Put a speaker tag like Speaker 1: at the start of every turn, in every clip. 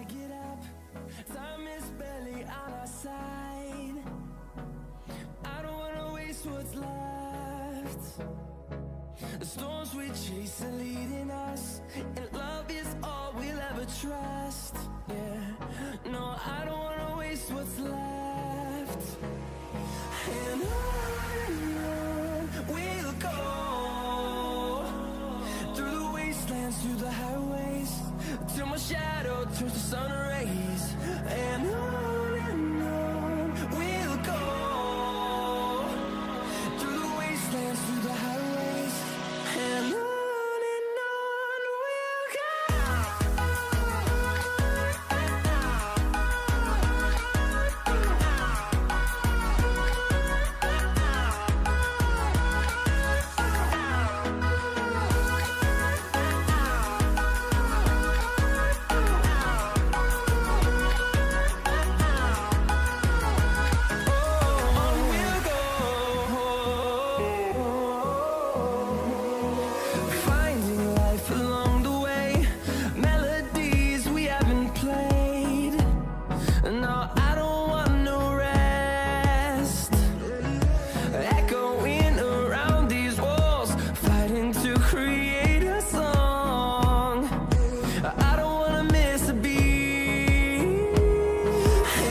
Speaker 1: get up, time is barely on our side. I don't wanna waste what's left. The storms we chase are leading us, and love is all we'll ever trust. Yeah, no, I don't wanna waste what's left. And on we'll go, through the wastelands, through the highways, till my shadow turns to sun rays. And on we'll go, through the wastelands, through the highways, and on we'll go. Finding life along the way, melodies we haven't played. No, I don't want no rest. Echoing around these walls, fighting to create a song. I don't wanna miss a beat.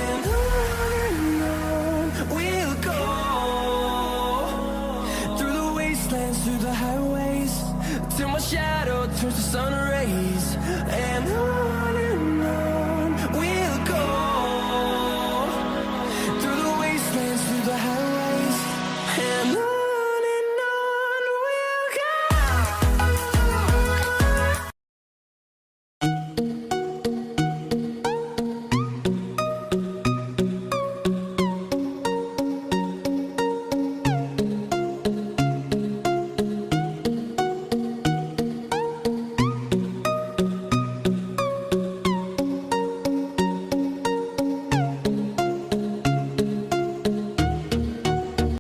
Speaker 1: And on we'll go, through the wastelands, through the highways, till my shadow turns to sun rays. And on